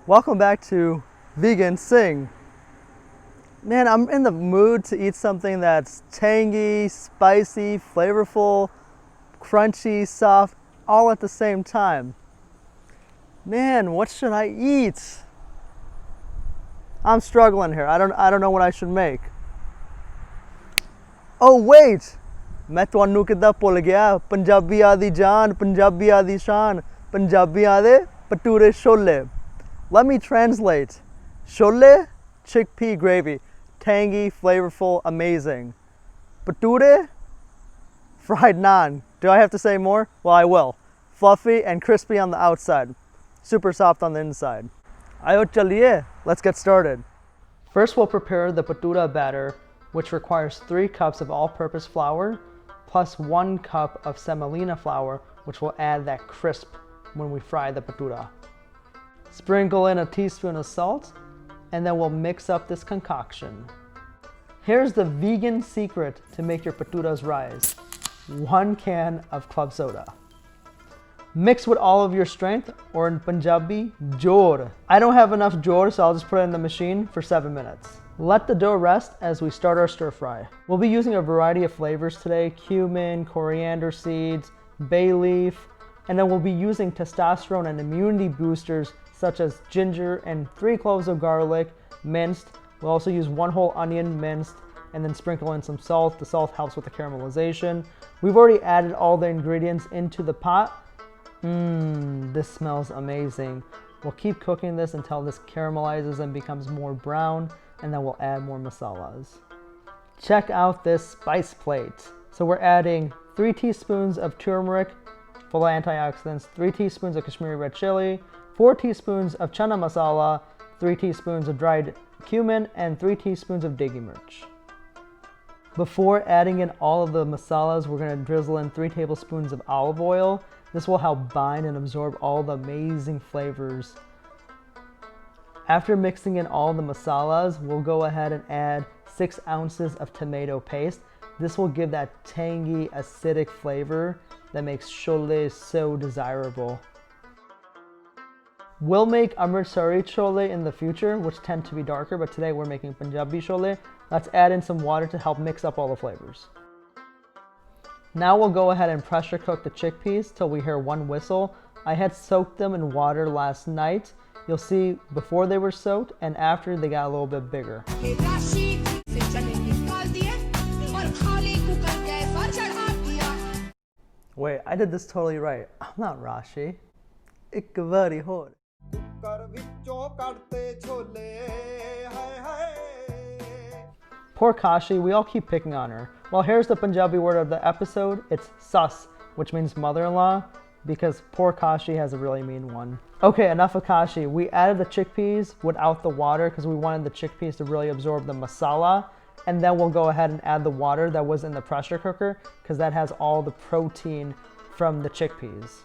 Welcome back to Vegan Sing. Man, I'm in the mood to eat something that's tangy, spicy, flavorful, crunchy, soft, all at the same time. Man, what should I eat? I'm struggling here. I don't know what I should make. Oh wait! मैं ਤੁਹਾਨੂੰ ਕਿੱਦਾਂ ਭੁੱਲ ਗਿਆ ਪੰਜਾਬੀਆਂ ਦੀ ਜਾਨ ਪੰਜਾਬੀਆਂ ਦੀ ਸ਼ਾਨ ਪੰਜਾਬੀਆਂ ਦੇ ਭਟੂਰੇ ਛੋਲੇ. Let me translate. Chole, chickpea gravy, tangy, flavorful, amazing. Bhature, fried naan. Do I have to say more? Well, I will. Fluffy and crispy on the outside, super soft on the inside. Ayo chaliye, let's get started. First, we'll prepare the bhature batter, which requires 3 cups of all-purpose flour, plus 1 cup of semolina flour, which will add that crisp when we fry the bhature. Sprinkle in a teaspoon of salt, and then we'll mix up this concoction. Here's the vegan secret to make your bhatures rise. 1 can of club soda. Mix with all of your strength, or in Punjabi, jor. I don't have enough jor, so I'll just put it in the machine for 7 minutes. Let the dough rest as we start our stir fry. We'll be using a variety of flavors today: cumin, coriander seeds, bay leaf, and then we'll be using testosterone and immunity boosters such as ginger and 3 cloves of garlic minced. We'll also use 1 whole onion minced, and then sprinkle in some salt. The salt helps with the caramelization. We've already added all the ingredients into the pot. This smells amazing. We'll keep cooking this until this caramelizes and becomes more brown, and then we'll add more masalas. Check out this spice plate. So we're adding 3 teaspoons of turmeric, full of antioxidants, 3 teaspoons of Kashmiri red chili, 4 teaspoons of chana masala, 3 teaspoons of dried cumin, and 3 teaspoons of degi mirch. Before adding in all of the masalas, we're going to drizzle in 3 tablespoons of olive oil. This will help bind and absorb all the amazing flavors. After mixing in all the masalas, we'll go ahead and add 6 ounces of tomato paste. This will give that tangy, acidic flavor that makes chole so desirable. We'll make Amritsari chole in the future, which tend to be darker, but today we're making Punjabi chole. Let's add in some water to help mix up all the flavors. Now we'll go ahead and pressure cook the chickpeas till we hear 1 whistle. I had soaked them in water last night. You'll see before they were soaked and after they got a little bit bigger. Wait, I did this totally right. I'm not Rashi. Ik vari hor. Poor Kashi, we all keep picking on her. Well, here's the Punjabi word of the episode. It's sas, which means mother-in-law, because poor Kashi has a really mean one. Okay, enough of Kashi. We added the chickpeas without the water because we wanted the chickpeas to really absorb the masala. And then we'll go ahead and add the water that was in the pressure cooker because that has all the protein from the chickpeas.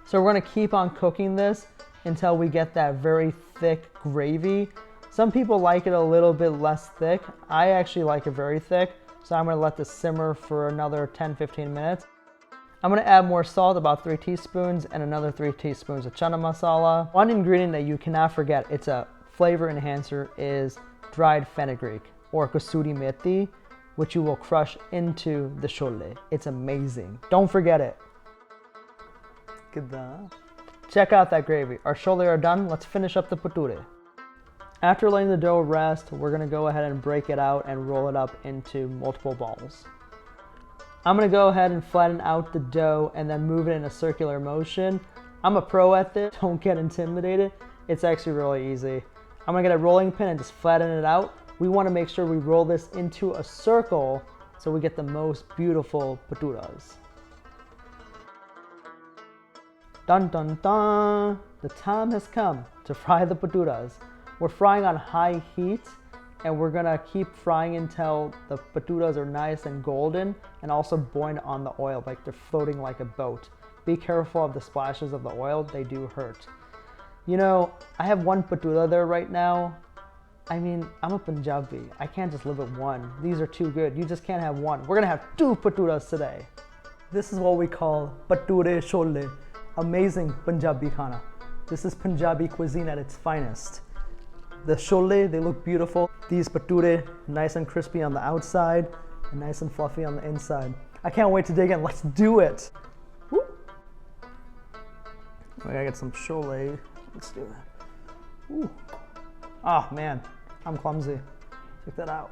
So we're going to keep on cooking this until we get that very thick gravy. Some people like it a little bit less thick. I actually like it very thick, so I'm going to let this simmer for another 10-15 minutes. I'm going to add more salt, about 3 teaspoons, and another 3 teaspoons of chana masala. One ingredient that you cannot forget, it's a flavor enhancer, is dried fenugreek or kasuri methi, which you will crush into the chole. It's amazing. Don't forget it. Check out that gravy. Our chole are done. Let's finish up the bhature. After letting the dough rest, we're going to go ahead and break it out and roll it up into multiple balls. I'm going to go ahead and flatten out the dough and then move it in a circular motion. I'm a pro at this. Don't get intimidated. It's actually really easy. I'm going to get a rolling pin and just flatten it out. We want to make sure we roll this into a circle so we get the most beautiful bhatures. Dun dun dun! The time has come to fry the bhatures. We're frying on high heat, and we're gonna keep frying until the bhatures are nice and golden and also buoyant on the oil, like they're floating like a boat. Be careful of the splashes of the oil, they do hurt. You know, I have 1 bhature there right now. I mean, I'm a Punjabi. I can't just live at 1. These are too good. You just can't have 1. We're gonna have 2 bhatures today. This is what we call bhature chole. Amazing Punjabi khana. This is Punjabi cuisine at its finest. The chole, they look beautiful. These bhature, nice and crispy on the outside and nice and fluffy on the inside. I can't wait to dig in. Let's do it. Woo. I gotta get some chole. Let's do it. Ooh. Oh man, I'm clumsy. Check that out.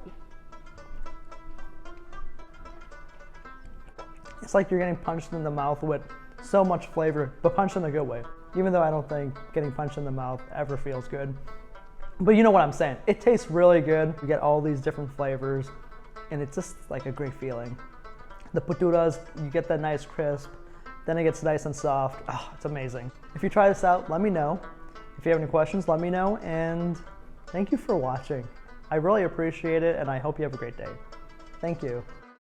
It's like you're getting punched in the mouth with so much flavor, but punched in a good way. Even though I don't think getting punched in the mouth ever feels good. But you know what I'm saying. It tastes really good. You get all these different flavors and it's just like a great feeling. The bhaturas, you get that nice crisp, then it gets nice and soft. Oh, it's amazing. If you try this out, let me know. If you have any questions, let me know. And thank you for watching. I really appreciate it and I hope you have a great day. Thank you.